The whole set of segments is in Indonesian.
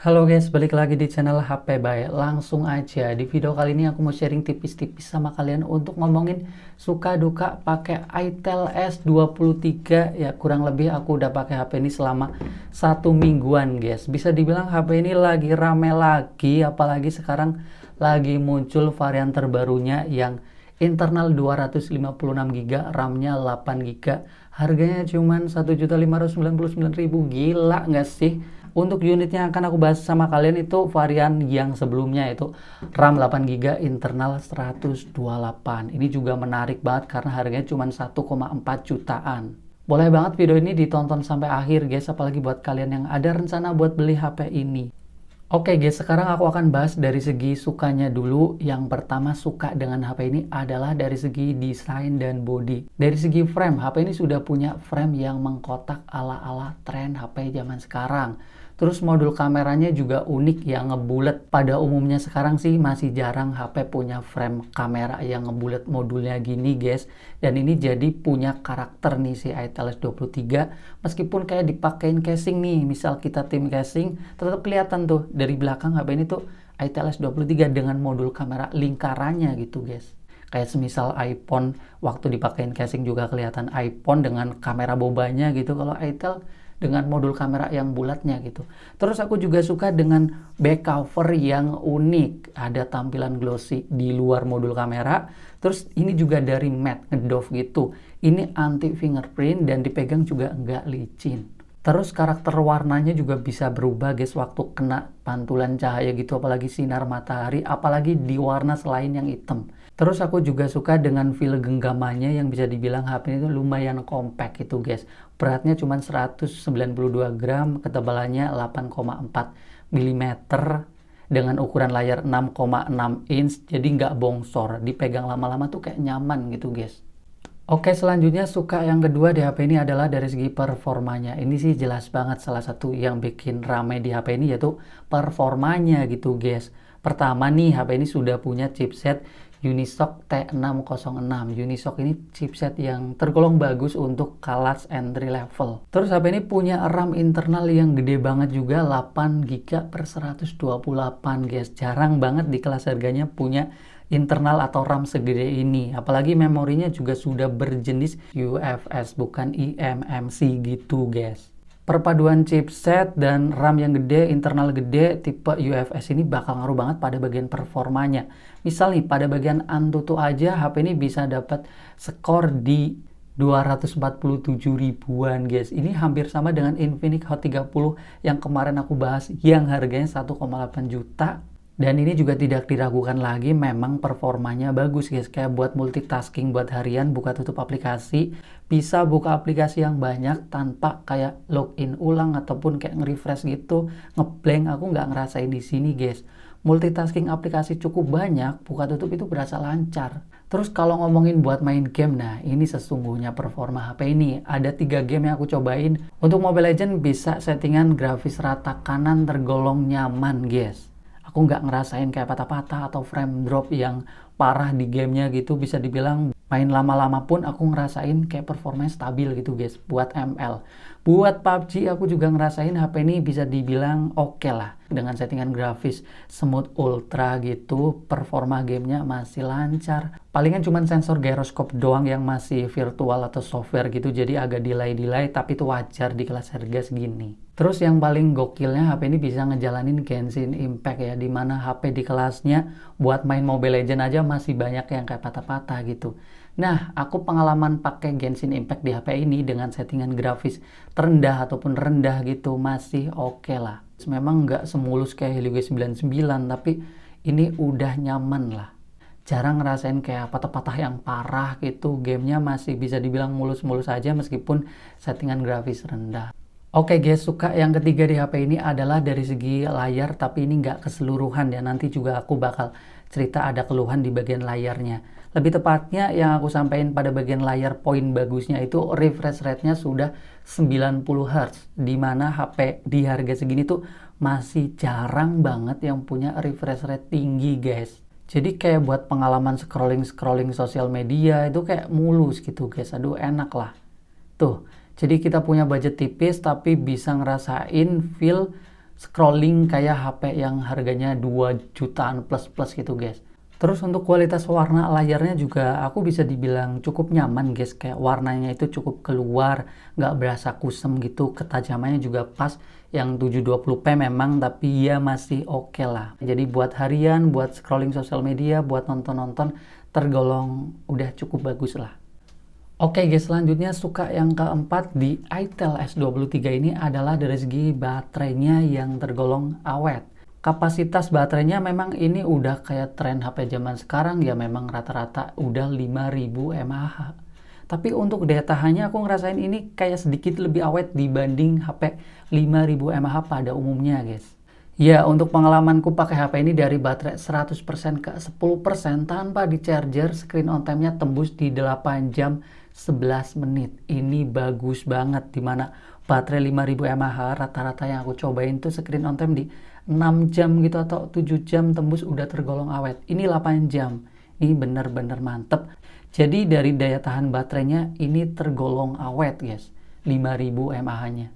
Halo guys, balik lagi di channel HP Bae. Langsung aja, di video kali ini aku mau sharing tipis-tipis sama kalian untuk ngomongin suka duka pakai Itel S23. Ya kurang lebih aku udah pakai HP ini selama 1 mingguan guys. Bisa dibilang HP ini lagi rame lagi, apalagi sekarang lagi muncul varian terbarunya yang internal 256 GB, RAM-nya 8 GB. Harganya cuman 1.599.000. Gila nggak sih? Untuk unitnya yang akan aku bahas sama kalian itu varian yang sebelumnya, itu RAM 8 GB, internal 128. Ini juga menarik banget karena harganya cuma 1,4 jutaan. Boleh banget video ini ditonton sampai akhir guys, apalagi buat kalian yang ada rencana buat beli HP ini. Oke guys, sekarang aku akan bahas dari segi sukanya dulu. Yang pertama, suka dengan HP ini adalah dari segi desain dan body. Dari segi frame, HP ini sudah punya frame yang mengkotak ala-ala tren HP zaman sekarang. Terus modul kameranya juga unik yang ngebulet. Pada umumnya sekarang sih masih jarang HP punya frame kamera yang ngebulet modulnya gini guys. Dan ini jadi punya karakter nih si Itel S23. Meskipun kayak dipakein casing nih, misal kita tim casing, tetap kelihatan tuh dari belakang HP ini tuh Itel S23 dengan modul kamera lingkarannya gitu guys. Kayak semisal iPhone, waktu dipakein casing juga kelihatan iPhone dengan kamera bobanya gitu. Kalau Itel dengan modul kamera yang bulatnya gitu. Terus aku juga suka dengan back cover yang unik. Ada tampilan glossy di luar modul kamera. Terus ini juga dari matte, ngedoff gitu. Ini anti fingerprint dan dipegang juga nggak licin. Terus karakter warnanya juga bisa berubah guys waktu kena pantulan cahaya gitu, apalagi sinar matahari, apalagi di warna selain yang hitam. Terus aku juga suka dengan feel genggamannya yang bisa dibilang HP ini tuh lumayan compact gitu guys. Beratnya cuma 192 gram, ketebalannya 8,4 mm dengan ukuran layar 6,6 inch, jadi nggak bongsor. Dipegang lama-lama tuh kayak nyaman gitu guys. Oke, selanjutnya suka yang kedua di HP ini adalah dari segi performanya. Ini sih jelas banget salah satu yang bikin rame di HP ini yaitu performanya gitu guys. Pertama nih, HP ini sudah punya chipset Unisoc T606. Unisoc ini chipset yang tergolong bagus untuk kelas entry level. Terus HP ini punya RAM internal yang gede banget juga, 8 GB per 128 guys. Jarang banget di kelas harganya punya internal atau RAM segede ini. Apalagi memorinya juga sudah berjenis UFS, bukan eMMC gitu guys. Perpaduan chipset dan RAM yang gede, internal gede, tipe UFS ini bakal ngaruh banget pada bagian performanya. Misal nih, pada bagian Antutu aja HP ini bisa dapat skor di 247 ribuan guys. Ini hampir sama dengan Infinix Hot 30 yang kemarin aku bahas yang harganya 1,8 juta. Dan ini juga tidak diragukan lagi, memang performanya bagus guys. Kayak buat multitasking, buat harian, buka tutup aplikasi, bisa buka aplikasi yang banyak tanpa kayak login ulang ataupun kayak nge-refresh gitu, ngeblank. Aku nggak ngerasain di sini guys. Multitasking aplikasi cukup banyak, buka tutup itu berasa lancar. Terus kalau ngomongin buat main game, nah ini sesungguhnya performa HP ini. Ada 3 game yang aku cobain. Untuk Mobile Legends bisa settingan grafis rata kanan tergolong nyaman guys. Aku nggak ngerasain kayak patah-patah atau frame drop yang parah di gamenya gitu. Bisa dibilang main lama-lama pun aku ngerasain kayak performanya stabil gitu guys buat ML. Buat PUBG aku juga ngerasain HP ini bisa dibilang oke lah. Dengan settingan grafis smooth ultra gitu, performa gamenya masih lancar. Palingan cuman sensor gyroscope doang yang masih virtual atau software gitu, jadi agak delay-delay, tapi itu wajar di kelas harga segini. Terus yang paling gokilnya HP ini bisa ngejalanin Genshin Impact ya, dimana HP di kelasnya buat main Mobile Legends aja masih banyak yang kayak patah-patah gitu. Nah, aku pengalaman pakai Genshin Impact di HP ini dengan settingan grafis terendah ataupun rendah gitu masih oke lah. Memang nggak semulus kayak Helio G99, tapi ini udah nyaman lah. Jarang ngerasain kayak patah-patah yang parah gitu. Gamenya masih bisa dibilang mulus-mulus aja meskipun settingan grafis rendah. Oke guys, suka yang ketiga di HP ini adalah dari segi layar, tapi ini nggak keseluruhan ya. Nanti juga aku bakal cerita ada keluhan di bagian layarnya. Lebih tepatnya yang aku sampaikan pada bagian layar poin bagusnya itu refresh rate-nya sudah 90 Hz. Dimana HP di harga segini tuh masih jarang banget yang punya refresh rate tinggi guys. Jadi kayak buat pengalaman scrolling sosial media itu kayak mulus gitu guys. Aduh enak lah. Tuh, jadi kita punya budget tipis tapi bisa ngerasain feel scrolling kayak HP yang harganya 2 jutaan plus-plus gitu guys. Terus untuk kualitas warna layarnya juga aku bisa dibilang cukup nyaman guys. Kayak warnanya itu cukup keluar, nggak berasa kusem gitu. Ketajamannya juga pas. Yang 720p memang, tapi ya masih oke lah. Jadi buat harian, buat scrolling sosial media, buat nonton-nonton, tergolong udah cukup bagus lah. Oke guys, selanjutnya suka yang keempat di itel S23 ini adalah dari segi baterainya yang tergolong awet. Kapasitas baterainya memang ini udah kayak tren HP zaman sekarang ya, memang rata-rata udah 5000 mAh. Tapi untuk daya tahannya aku ngerasain ini kayak sedikit lebih awet dibanding HP 5000 mAh pada umumnya guys. Ya, untuk pengalamanku pakai HP ini dari baterai 100% ke 10% tanpa di charger, screen on time-nya tembus di 8 jam 11 menit. Ini bagus banget, dimana baterai 5000 mAh rata-rata yang aku cobain tuh screen on time di 6 jam gitu atau 7 jam tembus udah tergolong awet. Ini 8 jam. Ini bener-bener mantep. Jadi dari daya tahan baterainya ini tergolong awet guys. 5000 mAh-nya.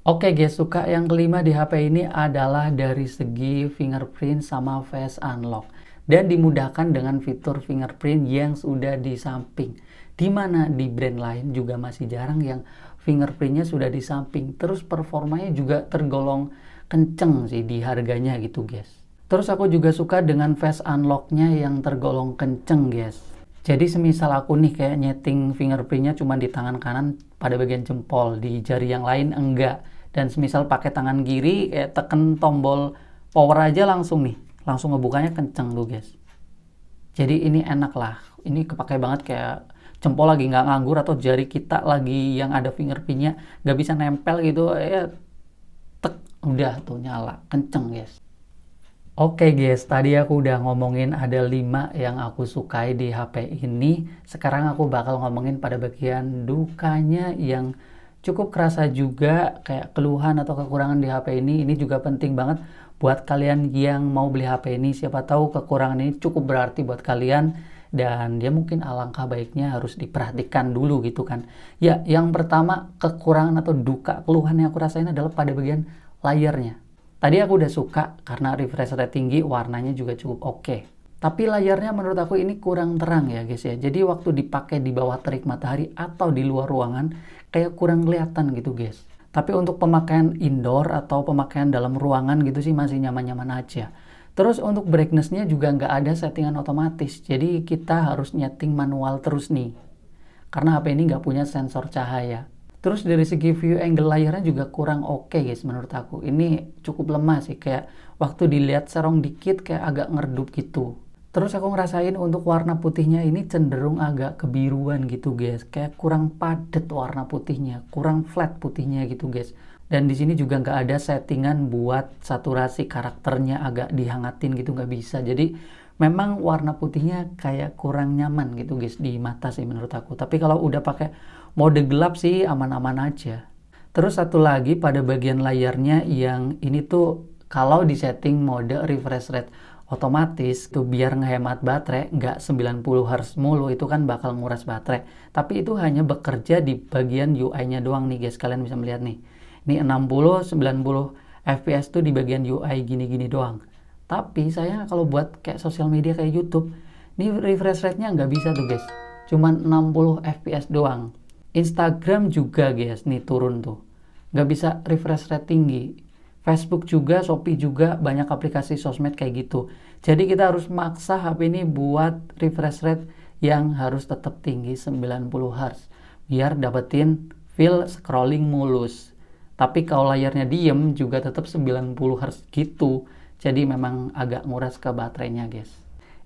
Oke guys, suka yang kelima di HP ini adalah dari segi fingerprint sama face unlock. Dan dimudahkan dengan fitur fingerprint yang sudah di samping. Dimana di brand lain juga masih jarang yang fingerprintnya sudah di samping. Terus performanya juga tergolong kenceng sih di harganya gitu guys. Terus aku juga suka dengan face unlock-nya yang tergolong kenceng guys. Jadi semisal aku nih kayak nyeting fingerprintnya cuma di tangan kanan pada bagian jempol, di jari yang lain enggak. Dan semisal pakai tangan kiri kayak tekan tombol power aja langsung nih, langsung ngebukanya kenceng tuh guys. Jadi ini enak lah, ini kepakai banget kayak jempol lagi nggak nganggur atau jari kita lagi yang ada fingerprintnya nggak bisa nempel gitu ya, udah tuh nyala kenceng guys. Oke guys, tadi aku udah ngomongin ada 5 yang aku sukai di HP ini. Sekarang aku bakal ngomongin pada bagian dukanya yang cukup kerasa juga, kayak keluhan atau kekurangan di HP ini. Ini juga penting banget buat kalian yang mau beli HP ini. Siapa tahu kekurangan ini cukup berarti buat kalian dan dia mungkin alangkah baiknya harus diperhatikan dulu gitu kan. Ya, yang pertama kekurangan atau duka keluhan yang aku rasain adalah pada bagian layarnya. Tadi aku udah suka karena refresh rate tinggi, warnanya juga cukup oke. Tapi layarnya menurut aku ini kurang terang ya guys ya. Jadi waktu dipakai di bawah terik matahari atau di luar ruangan kayak kurang kelihatan gitu guys. Tapi untuk pemakaian indoor atau pemakaian dalam ruangan gitu sih masih nyaman-nyaman aja. Terus untuk brightness-nya juga nggak ada settingan otomatis. Jadi kita harus nyeting manual terus nih. Karena HP ini nggak punya sensor cahaya. Terus dari segi view angle layarnya juga kurang oke guys menurut aku. Ini cukup lemah sih, kayak waktu dilihat serong dikit kayak agak ngeredup gitu. Terus aku ngerasain untuk warna putihnya ini cenderung agak kebiruan gitu guys. Kayak kurang padat warna putihnya, kurang flat putihnya gitu guys. Dan di sini juga nggak ada settingan buat saturasi karakternya agak dihangatin gitu, nggak bisa. Jadi memang warna putihnya kayak kurang nyaman gitu guys di mata sih menurut aku. Tapi kalau udah pakai mode gelap sih aman-aman aja. Terus satu lagi pada bagian layarnya yang ini tuh kalau di setting mode refresh rate otomatis tuh biar ngehemat baterai nggak 90 Hz mulu, itu kan bakal nguras baterai. Tapi itu hanya bekerja di bagian UI-nya doang nih guys, kalian bisa melihat nih. Ini 60 90 fps tuh di bagian UI gini-gini doang. Tapi sayang kalau buat kayak sosial media kayak YouTube, ini refresh rate-nya nggak bisa tuh guys. Cuman 60 fps doang. Instagram juga guys, nih turun tuh. Nggak bisa refresh rate tinggi. Facebook juga, Shopee juga, banyak aplikasi sosmed kayak gitu. Jadi kita harus maksa HP ini buat refresh rate yang harus tetap tinggi 90 Hz. Biar dapetin feel scrolling mulus. Tapi kalau layarnya diem juga tetap 90 Hz gitu. Jadi memang agak nguras ke baterainya guys.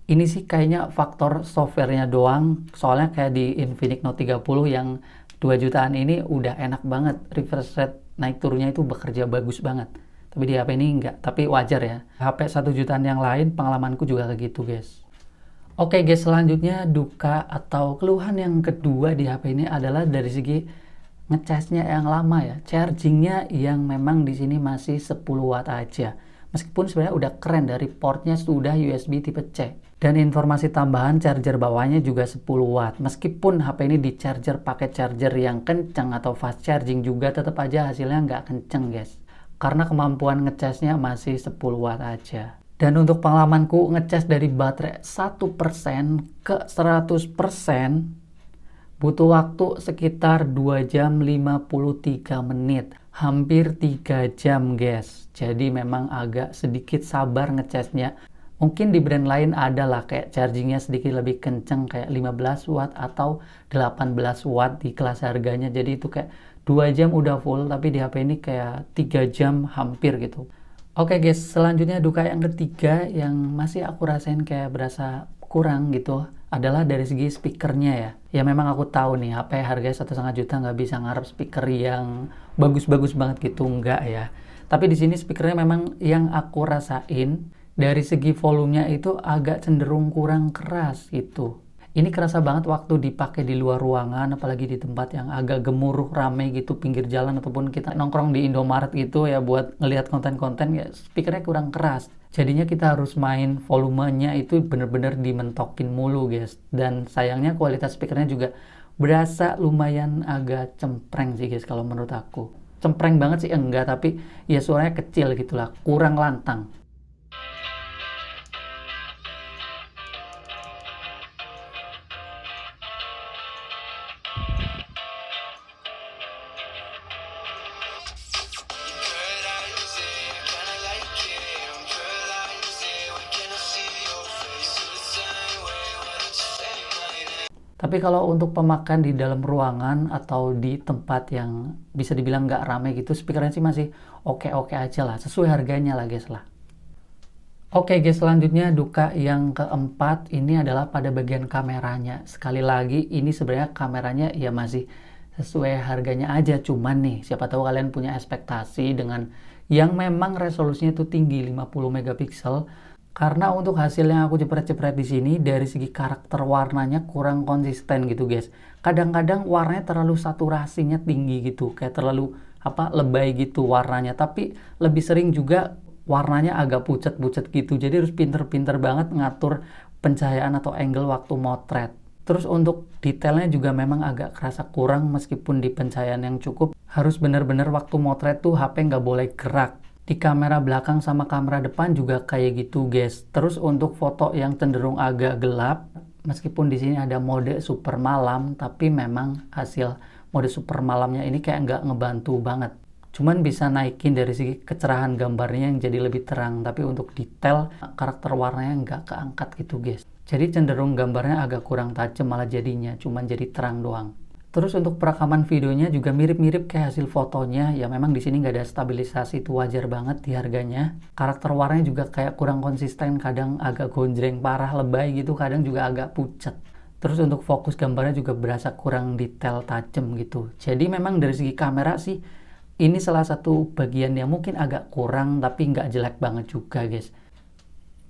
Ini sih kayaknya faktor softwarenya doang. Soalnya kayak di Infinix Note 30 yang 2 jutaan ini udah enak banget. Refresh rate naik turunnya itu bekerja bagus banget. Tapi di HP ini enggak. Tapi wajar ya. HP 1 jutaan yang lain pengalamanku juga kayak gitu guys. Oke guys, selanjutnya duka atau keluhan yang kedua di HP ini adalah dari segi ngecasnya yang lama ya. Chargingnya yang memang di sini masih 10 watt aja. Meskipun sebenarnya udah keren dari portnya sudah USB tipe C. Dan informasi tambahan charger bawahnya juga 10 watt. Meskipun HP ini di charger pakai charger yang kenceng atau fast charging juga tetap aja hasilnya nggak kenceng guys. karena kemampuan ngecasnya masih 10 watt aja. Dan untuk pengalamanku ngecas dari baterai 1% ke 100% butuh waktu sekitar 2 jam 53 menit. Hampir 3 jam guys. Jadi memang agak sedikit sabar ngecasnya. Mungkin di brand lain ada lah kayak chargingnya sedikit lebih kenceng kayak 15 watt atau 18 watt di kelas harganya. Jadi itu kayak 2 jam udah full, tapi di HP ini kayak 3 jam hampir gitu. Oke guys, selanjutnya duka yang ketiga yang masih aku rasain kayak berasa kurang gitu adalah dari segi speakernya ya. Ya memang aku tahu nih HP harganya 1,5 juta nggak bisa ngarep speaker yang bagus-bagus banget gitu, enggak ya. Tapi di sini speakernya memang yang aku rasain dari segi volumenya itu agak cenderung kurang keras gitu. Ini kerasa banget waktu dipakai di luar ruangan, apalagi di tempat yang agak gemuruh, rame gitu, pinggir jalan, ataupun kita nongkrong di Indomaret gitu ya buat ngelihat konten-konten, ya speakernya kurang keras. Jadinya kita harus main volumenya itu bener-bener dimentokin mulu guys. Dan sayangnya kualitas speakernya juga berasa lumayan agak cempreng sih guys kalau menurut aku. Cempreng banget sih enggak, tapi ya suaranya kecil gitulah, kurang lantang. Tapi kalau untuk pemakaian di dalam ruangan atau di tempat yang bisa dibilang nggak ramai gitu, speakernya sih masih oke-oke aja lah, sesuai harganya lah guys lah. Oke guys, selanjutnya duka yang keempat ini adalah pada bagian kameranya. Sekali lagi ini sebenarnya kameranya ya masih sesuai harganya aja, cuman nih siapa tahu kalian punya ekspektasi dengan yang memang resolusinya itu tinggi 50 megapiksel. Karena untuk hasil yang aku jepret-jepret di sini dari segi karakter warnanya kurang konsisten gitu guys. Kadang-kadang warnanya terlalu saturasinya tinggi gitu, kayak terlalu lebay gitu warnanya. Tapi lebih sering juga warnanya agak pucat-pucat gitu. Jadi harus pinter-pinter banget ngatur pencahayaan atau angle waktu motret. Terus untuk detailnya juga memang agak kerasa kurang meskipun di pencahayaan yang cukup. Harus bener-bener waktu motret tuh HP nggak boleh gerak. Di kamera belakang sama kamera depan juga kayak gitu guys. Terus untuk foto yang cenderung agak gelap, meskipun di sini ada mode super malam, tapi memang hasil mode super malamnya ini kayak nggak ngebantu banget. Cuman bisa naikin dari segi kecerahan gambarnya yang jadi lebih terang, tapi untuk detail karakter warnanya nggak keangkat gitu guys. Jadi cenderung gambarnya agak kurang tajam malah jadinya, cuman jadi terang doang. Terus untuk perekaman videonya juga mirip-mirip kayak hasil fotonya. Ya memang di sini nggak ada stabilisasi, itu wajar banget di harganya. Karakter warnanya juga kayak kurang konsisten, kadang agak gonjreng parah, lebay gitu, kadang juga agak pucat. Terus untuk fokus gambarnya juga berasa kurang detail tajam gitu. Jadi memang dari segi kamera sih ini salah satu bagian yang mungkin agak kurang, tapi nggak jelek banget juga guys.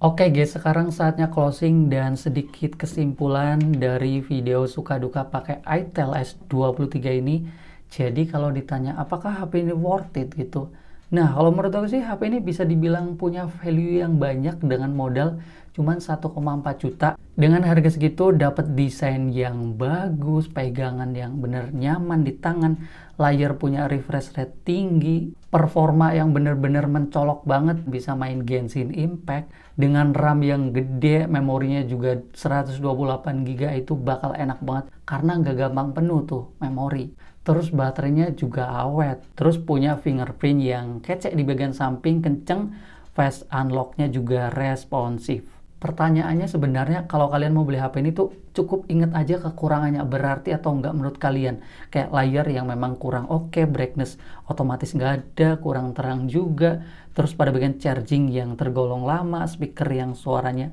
Oke guys, sekarang saatnya closing dan sedikit kesimpulan dari video suka duka pakai Itel S23 ini. Jadi kalau ditanya apakah HP ini worth it gitu. Nah, kalau menurut aku sih HP ini bisa dibilang punya value yang banyak dengan modal cuman 1,4 juta. Dengan harga segitu dapat desain yang bagus, pegangan yang bener nyaman di tangan, layar punya refresh rate tinggi, performa yang bener-bener mencolok banget, bisa main Genshin Impact, dengan RAM yang gede, memorinya juga 128 GB itu bakal enak banget karena nggak gampang penuh tuh memori. Terus baterainya juga awet, terus punya fingerprint yang kecek di bagian samping, kenceng, face unlock-nya juga responsif. Pertanyaannya sebenarnya kalau kalian mau beli HP ini tuh cukup inget aja kekurangannya berarti atau enggak menurut kalian. Kayak layar yang memang kurang oke, brightness otomatis nggak ada, kurang terang juga. Terus pada bagian charging yang tergolong lama, speaker yang suaranya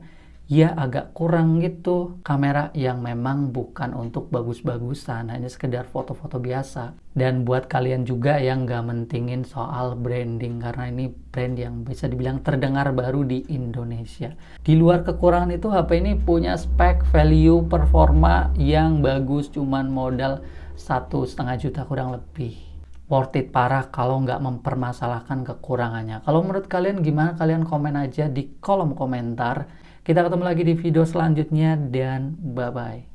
ya agak kurang gitu. Kamera yang memang bukan untuk bagus-bagusan, hanya sekedar foto-foto biasa. Dan buat kalian juga yang nggak mentingin soal branding, karena ini brand yang bisa dibilang terdengar baru di Indonesia. Di luar kekurangan itu, HP ini punya spek, value, performa yang bagus, cuman modal 1,5 juta kurang lebih. Worth it parah kalau nggak mempermasalahkan kekurangannya. Kalau menurut kalian gimana? Kalian komen aja di kolom komentar. Kita ketemu lagi di video selanjutnya dan bye-bye.